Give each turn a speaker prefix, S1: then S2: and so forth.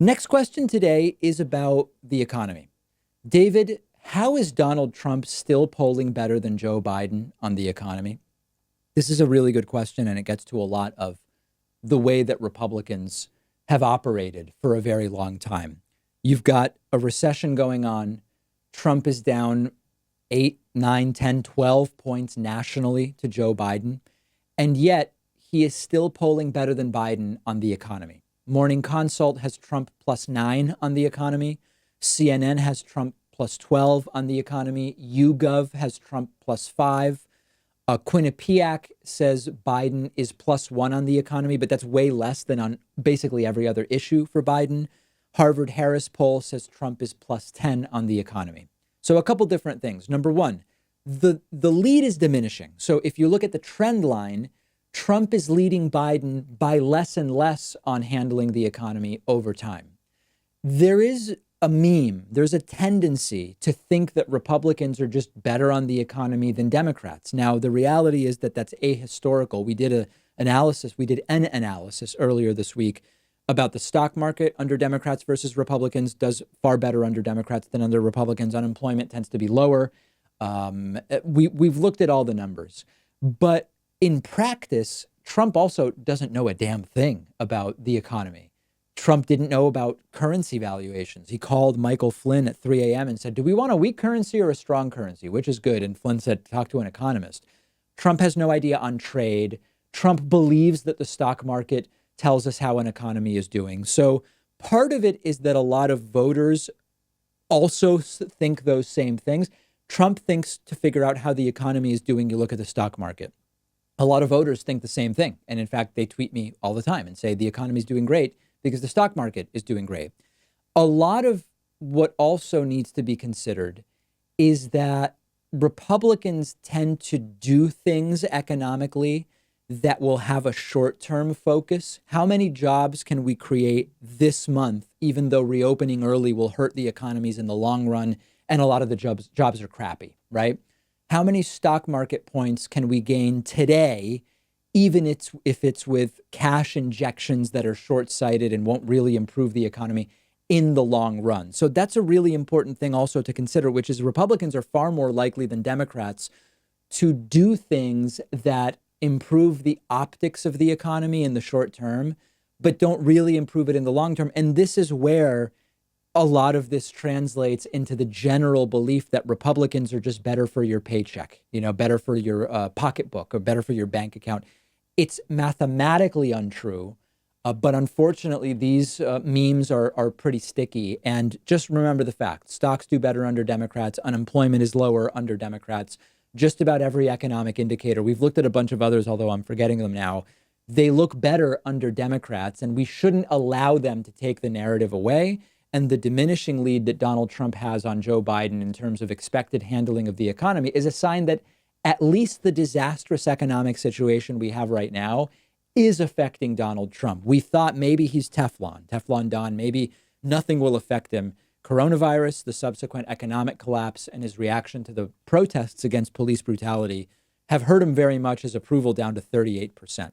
S1: Next question today is about the economy. David, how is Donald Trump still polling better than Joe Biden on the economy? This is a really good question, and it gets to a lot of the way that Republicans have operated for a very long time. You've got a recession going on. Trump is down 8, 9, 10, 12 points nationally to Joe Biden. And yet he is still polling better than Biden on the economy. Morning Consult has Trump +9 on the economy. CNN has Trump +12 on the economy. YouGov has Trump +5. Quinnipiac says Biden is +1 on the economy, but that's way less than on basically every other issue for Biden. Harvard Harris poll says Trump is +10 on the economy. So a couple different things. Number one, the lead is diminishing. So if you look at the trend line, Trump is leading Biden by less and less on handling the economy over time. There is a meme. There's a tendency to think that Republicans are just better on the economy than Democrats. Now, the reality is that that's ahistorical. We did an analysis earlier this week about the stock market under Democrats versus Republicans does far better under Democrats than under Republicans. Unemployment tends to be lower. We've looked at all the numbers, but in practice, Trump also doesn't know a damn thing about the economy. Trump didn't know about currency valuations. He called Michael Flynn at 3 a.m. and said, do we want a weak currency or a strong currency? Which is good? And Flynn said, talk to an economist. Trump has no idea on trade. Trump believes that the stock market tells us how an economy is doing. So part of it is that a lot of voters also think those same things. Trump thinks to figure out how the economy is doing, you look at the stock market. A lot of voters think the same thing. And in fact, they tweet me all the time and say the economy is doing great because the stock market is doing great. A lot of what also needs to be considered is that Republicans tend to do things economically that will have a short-term focus. How many jobs can we create this month, even though reopening early will hurt the economies in the long run? And a lot of the jobs are crappy, right? How many stock market points can we gain today, even if it's with cash injections that are short-sighted and won't really improve the economy in the long run? So that's a really important thing also to consider, which is Republicans are far more likely than Democrats to do things that improve the optics of the economy in the short term, but don't really improve it in the long term. And this is where a lot of this translates into the general belief that Republicans are just better for your paycheck, better for your pocketbook or better for your bank account. It's mathematically untrue, but unfortunately, these memes are pretty sticky. And just remember the fact, stocks do better under Democrats. Unemployment is lower under Democrats. Just about every economic indicator. We've looked at a bunch of others, although I'm forgetting them now. They look better under Democrats, and we shouldn't allow them to take the narrative away. And the diminishing lead that Donald Trump has on Joe Biden in terms of expected handling of the economy is a sign that at least the disastrous economic situation we have right now is affecting Donald Trump. We thought maybe he's Teflon Don, maybe nothing will affect him. Coronavirus, the subsequent economic collapse, and his reaction to the protests against police brutality have hurt him very much, his approval down to 38%.